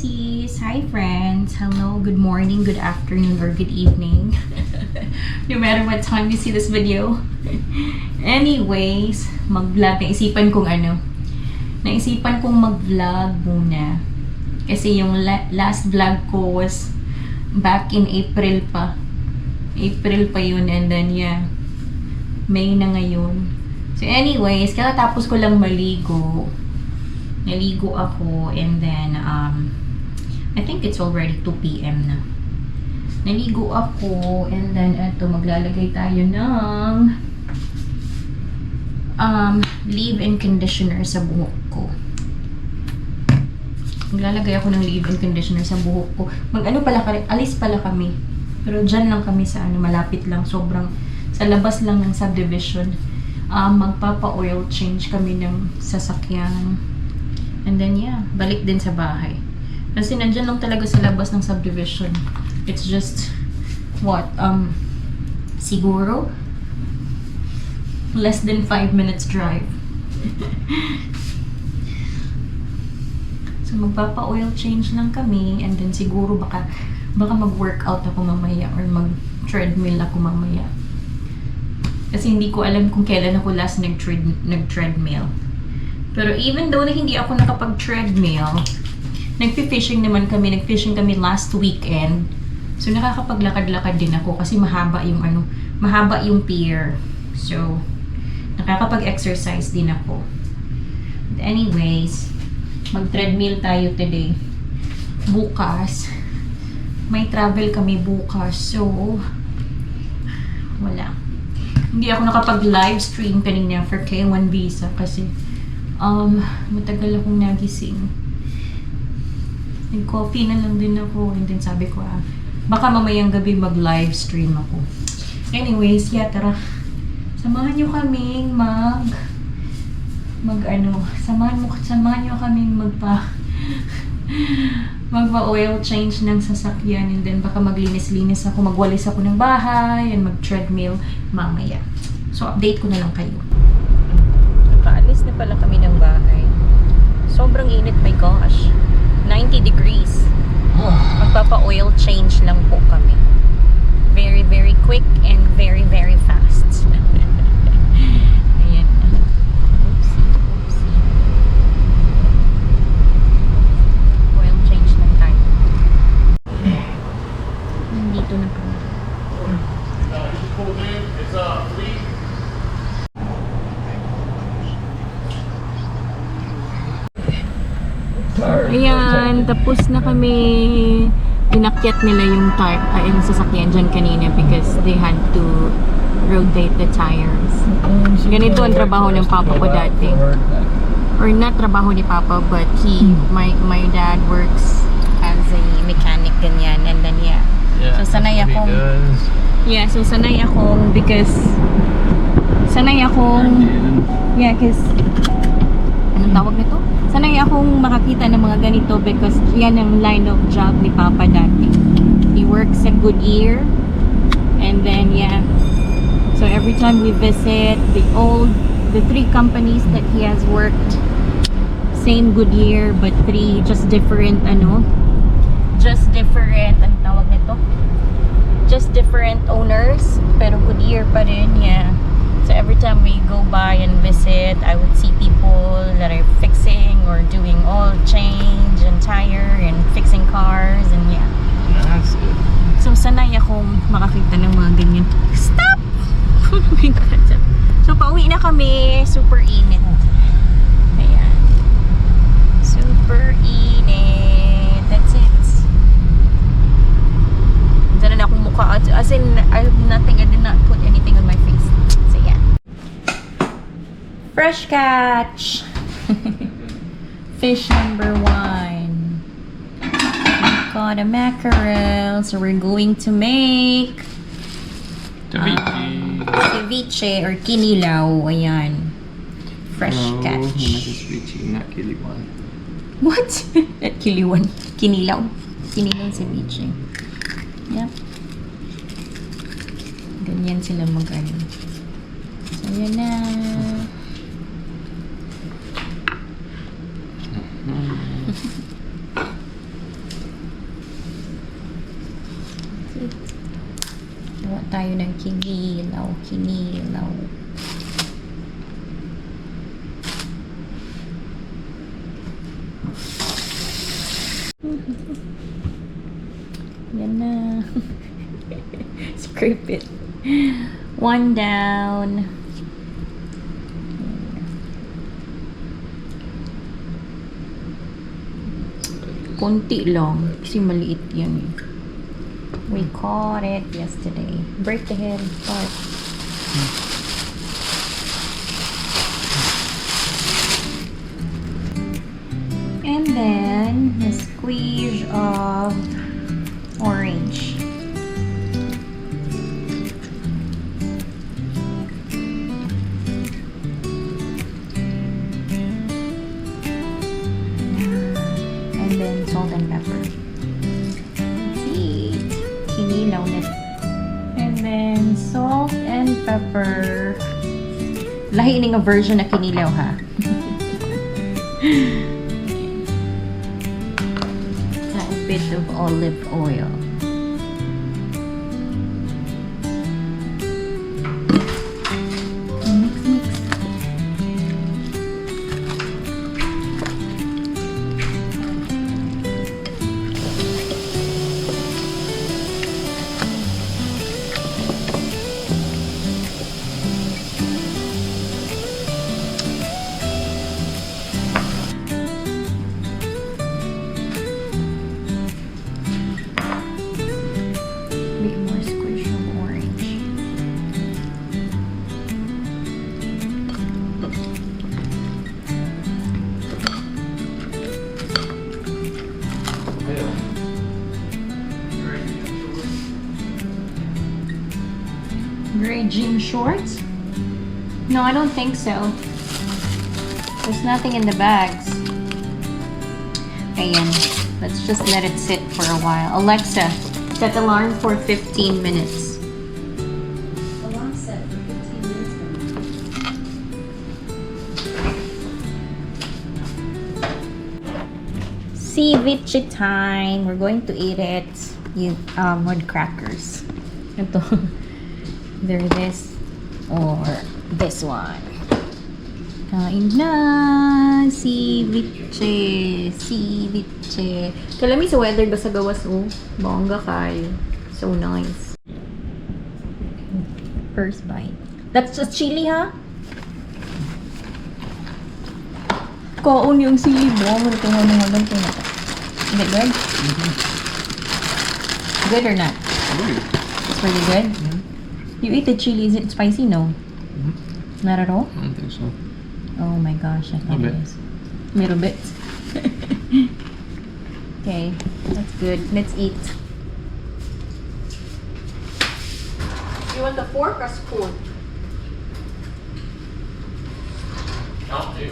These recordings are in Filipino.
sis! Hi friends! Hello, good morning, good afternoon, or good evening. No matter what time you see this video. Anyways, mag-vlog. Naisipan kong mag-vlog muna. Kasi yung last vlog ko was back in April pa. April pa yun, and then yeah, May na ngayon. So anyways, kakatapos ko lang maligo. Naligo ako, and then I think it's already 2 p.m. na. Naligo ako, and then eto, maglalagay tayo ng leave-in conditioner sa buhok ko. Maglalagay ako ng leave-in conditioner sa buhok ko. Alis pala kami. Pero dyan lang kami sa malapit lang. Sobrang, sa labas lang ng subdivision. Magpapa-oil change kami ng sasakyan. And then yeah, balik din sa bahay. Kasi nandyan lang talaga sa labas ng subdivision. It's just, what, siguro, less than 5 minutes drive. So magpapa-oil change lang kami, and then siguro baka mag-workout ako mamaya or mag-treadmill ako mamaya. Kasi hindi ko alam kung kailan ako last nag-treadmill. Pero even though na hindi ako nakapag-treadmill, nagfi-fishing kami last weekend. So nakakapaglakad-lakad din ako kasi mahaba yung pier. So nakakapag-exercise din ako. But anyways, mag-treadmill tayo today. Bukas, may travel kami bukas. So, wala. Hindi ako nakapag-live stream kanina for K1 visa kasi matagal akong nagising. Nag-coffee na lang din ako, and then sabi ko, baka mamayang gabi mag-live stream ako. Anyways, yeah, tara. Samahan nyo kaming samahan nyo kaming magpa-oil change ng sasakyan, and then baka maglinis-linis ako, magwalis ako ng bahay, and mag-treadmill mamaya. So, update ko na lang kayo. Nakaalis na pala kami ng bahay. Sobrang init, my gosh. 90 degrees. Magpapa-oil change lang po kami. Very, very quick and very, very fast. Ayan. Oopsie. Oil change lang tayo. Nandito na kami. Ayan, tapos na kami. Inakyat nila yung sasakyan dyan kanina because they had to rotate the tires. Ganito ang trabaho ng papa ko dati. Or not trabaho ni papa, but my dad works as a mechanic ganyan, and then yeah. So sanay akong because anong tawag nito? Sanay akong makakita ng mga ganito because yan ang line of job ni Papa dati. He works at Goodyear, and then yeah. So every time we visit the 3 companies that he has worked, same Goodyear but 3 just different anong tawag nito? Just different owners, pero Goodyear pa rin, yeah. So every time we go by and visit, I would see people that are fixing or doing oil change and tire and fixing cars, and yeah. That's good. So sanay akong makakita ng mga ganyan. Stop! So pauwi na kami. Super init. Ayan. Super init. That's it. Diyan na akong mukha. As in, I did not put anything on my face. So yeah. Fresh catch! Fish number 1. Got a mackerel. So we're going to make ceviche or kinilaw. Ayan. Fresh catch. Ceviche, not kiliwan. What? Not kiliwan. Kinilaw. Kinilaw ceviche. Yep. Ganyan sila mag-ano. So yan na. tayo ng kinilaw. Kinilaw. Yan na. Scrape it. One down. Konti lang. Kasi maliit yan eh. We caught it yesterday. Break the head part. And then, a squeeze of orange. And then, salt and pepper. See? Kinilaw na. And then, salt and pepper. Lahi nga version na kinilaw, ha? A bit of olive oil. Mix, mix. Bit more squish of orange. Gray jean shorts? No, I don't think so. There's nothing in the bags. Ayan. Let's just let it sit for a while. Alexa, set alarm for 15 minutes. Alarm set for 15 minutes from Ceviche time. We're going to eat it with crackers. Ito. Either this or this one. Kain na! Ceviche! Ceviche! Kalami sa weather ba sa gawas, oh? Bongga kayo. So nice. First bite. That's just chili, ha? Kaon yung sili mo. Ano ito nga naman ito na. Is it good? Good or not? It's really good? You eat the chili. Is it spicy? No. Not at all? I don't think so. Oh my gosh, I thought A it bit. is. Little bit. Okay, that's good. Let's eat. You want the fork or spoon? I'll do.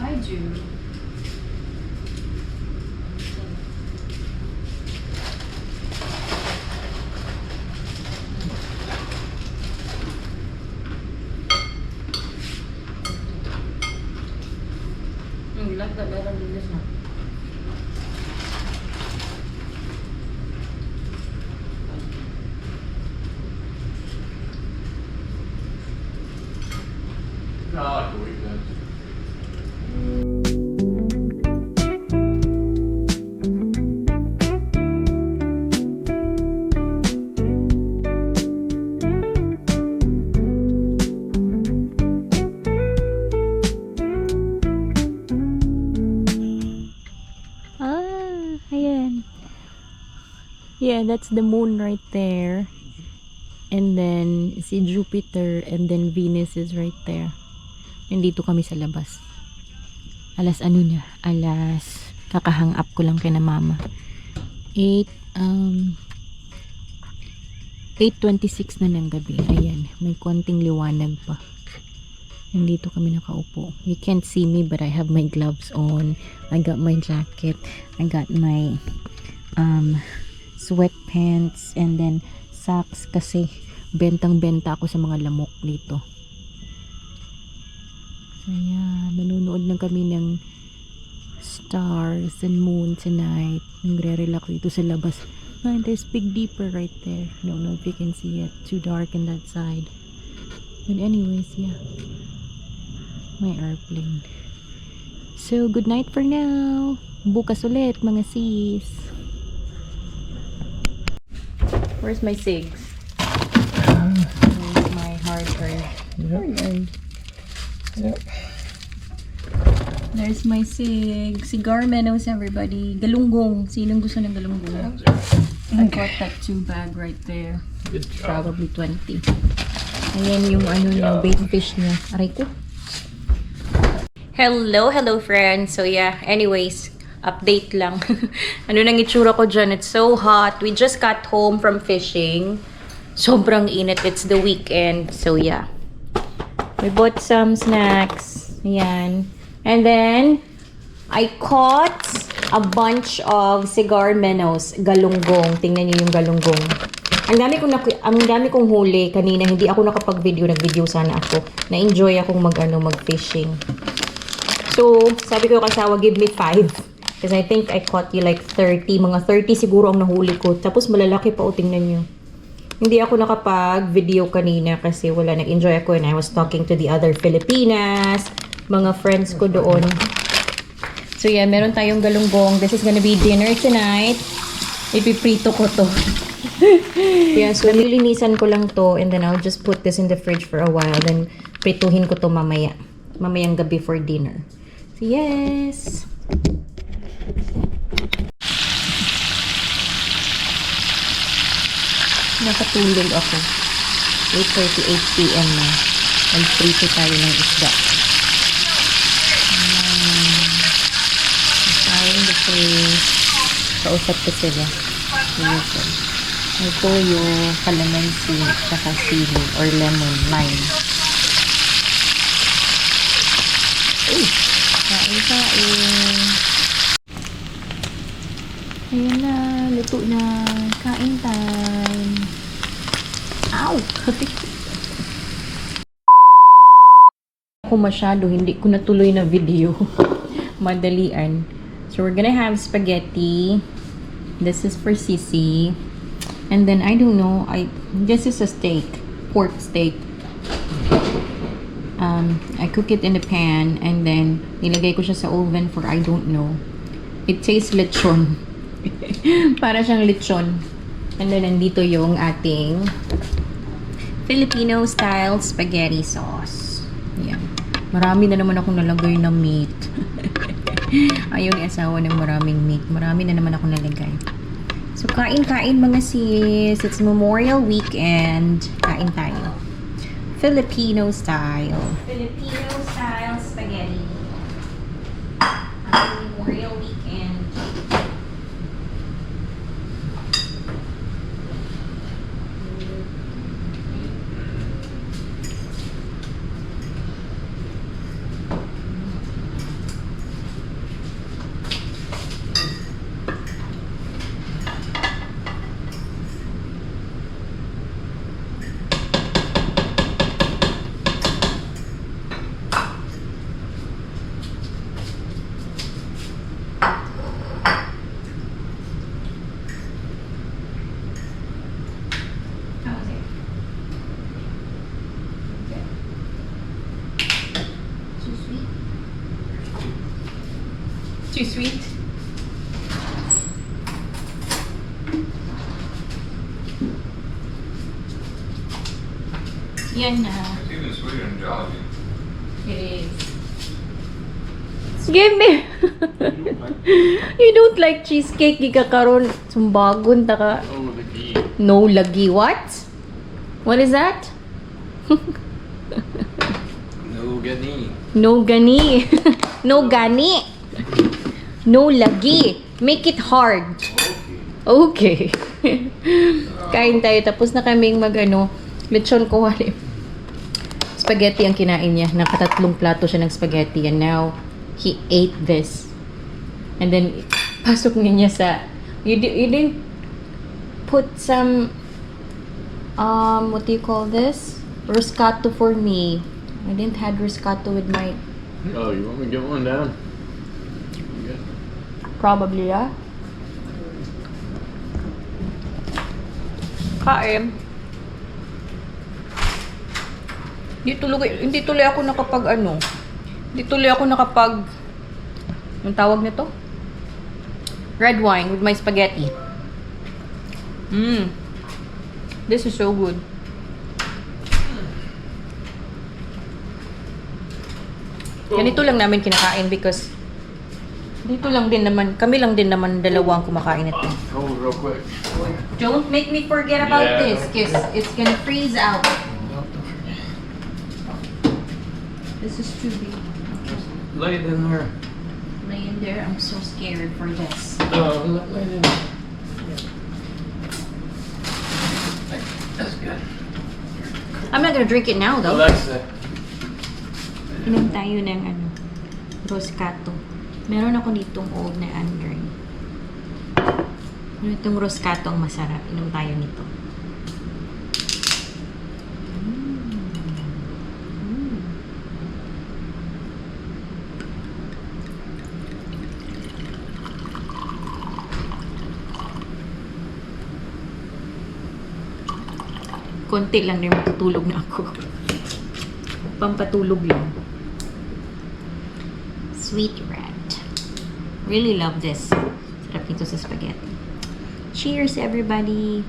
I do. You like that better than this one? No, I like the weekends. Ayan. Yeah, that's the moon right there. And then, si Jupiter and then Venus is right there. Nandito kami sa labas. Alas ano niya? Alas, kakahang up ko lang kina mama. 8:26 na ng gabi. Ayan, may konting liwanag pa. Nandito kami nakaupo. You can't see me but I have my gloves on. I got my jacket. I got my sweatpants and then socks kasi bentang-benta ako sa mga lamok dito. Ayan, nanonood lang kami ng stars and moon tonight. Nagre-relax dito sa labas. And there's Big Dipper right there. I don't know if you can see it. Too dark on that side. But anyways, yeah. My airplane. So, good night for now. Bukas ulit, mga sis. Where's my cigs? Where's my hard-earned? Yep. There's my cigar menos, everybody. Galunggong. Sinong gusto ng galunggong? I got that 2 bag right there. Good job. Probably 20. Ayan yung ano niya, bait fish niya. Aray ko. Hello friends. So yeah, anyways, update lang. Ano nang itsura ko dyan? It's so hot. We just got home from fishing. Sobrang init. It's the weekend. So yeah. We bought some snacks. Ayan. And then, I caught a bunch of cigar menos, galunggong. Tingnan niyo yung galunggong. Ang dami kong huli kanina. Hindi ako nakapag-video. Nag-video sana ako. Na-enjoy akong mag-fishing. So, sabi ko yung kasawa, give me 5. Because I think I caught you like 30. Mga 30 siguro ang nahuli ko. Tapos malalaki pa. O, tingnan niyo. Hindi ako nakapag-video kanina kasi wala. Nag-enjoy ako and I was talking to the other Filipinas. Mga friends ko doon. So yeah, meron tayong galunggong. This is gonna be dinner tonight. Ipiprito ko to. Yeah, so nililinisan ko lang to and then I'll just put this in the fridge for a while. Then prituhin ko to mamaya. Mamayang gabi for dinner. So yes! Nakatulog ako. 8:38 PM na. Mag-prito tayo ng isda. In the face. Kausap ko sila. May toyo, calamansi, saka sili, or lemon, lime. Uy! Kain. Ayan na, luto na. Kain time. Ow! Ako masyado, hindi ko natuloy na video. Madalian. So we're gonna have spaghetti. This is for Sissy. And then I don't know, this is a steak, pork steak. I cook it in the pan and then nilagay ko siya sa oven for I don't know. It tastes lechon. Para siyang lechon. And then nandito yung ating Filipino style spaghetti sauce. Yan. Marami na naman akong nalagay na meat. Ayaw ni asawa ng maraming meat. Marami na naman ako nalagay. So, kain-kain mga sis. It's Memorial Weekend. Kain tayo. Filipino style. Filipino style spaghetti. Memorial Weekend. Too sweet? Yan na. It's even sweeter than Jolly. It is. Give me! You don't like cheesecake, gikakaroon. Sumbagon, taka. Oh, the ghee. No lagi. What? What is that? No gani. No gani. No gani. No lagi. Make it hard. Okay. Kain tayo. Tapos na kaming lechon ko wali. Spaghetti ang kinain niya. Nakatatlong plato siya ng spaghetti. And now, he ate this. And then, pasok niya sa... You didn't put some... what do you call this? Riscotto for me. I didn't have riscotto with my Oh, you want me to get one down? Yeah. Probably, yeah. Kain. Hindi tuloy ako nakapag anong tawag nito? Red wine with my spaghetti. This is so good. Ganito lang namin kinakain because kami lang din naman dalawang kumakain ito. Hold it real quick. Don't make me forget about Yeah. this because it's gonna freeze out. This is too big. Lay it in there. Lay in there. I'm so scared for this. Lay it in. That's good. I'm not gonna drink it now though. Alexa. Inom tayo ng Roscato. Meron ako ditong old na Andre. Itong Roscato ang masarap. Inom tayo nito. Konti lang din matutulog na ako. Pampatulog lang. Sweet red. Really love this. Sarap nito sa spaghetti. Cheers, everybody!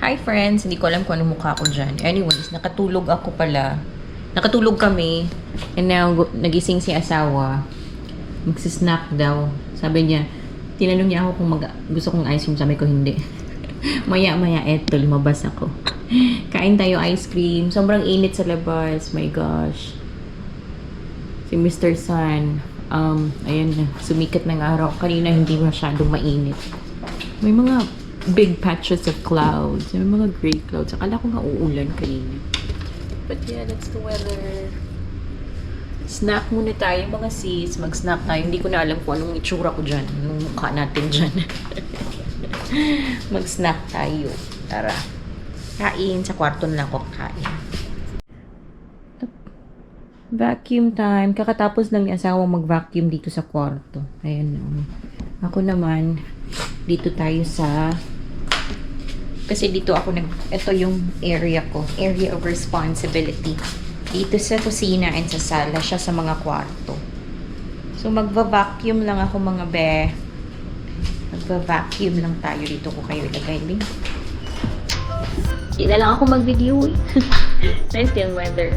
Hi, friends! Hindi ko alam kung anong mukha ko dyan. Anyways, nakatulog ako pala. Nakatulog kami. And now, nagising si asawa. Magsisnack daw. Sabi niya, tinanong niya ako kung gusto kong ice cream. Sabi ko, hindi. Maya-maya, eto, lumabas ako. Kain tayo ice cream. Sobrang init sa labas. My gosh. Si Mr. Sun, ayan na, sumikat ng araw. Kanina hindi masyadong mainit. May mga big patches of clouds. May mga gray clouds. Akala ko nga uulan kanina. But yeah, that's the weather. Snack muna tayo mga sis. Mag-snack tayo. Hindi ko na alam kung anong itsura ko dyan. Anong mukha natin dyan. Mag-snack tayo. Tara. Kain. Sa kwarto na lang ako kain. Vacuum time. Kakatapos lang ni asawa mag-vacuum dito sa kwarto. Ayan na. Ako naman, dito tayo sa... Kasi dito ako ito yung area ko. Area of responsibility. Dito sa kusina and sa sala. Siya sa mga kwarto. So, magva-vacuum lang ako mga be. Magva-vacuum lang tayo. Dito ko kayo ilagay. Hindi na lang ako mag-video. Nice yung weather.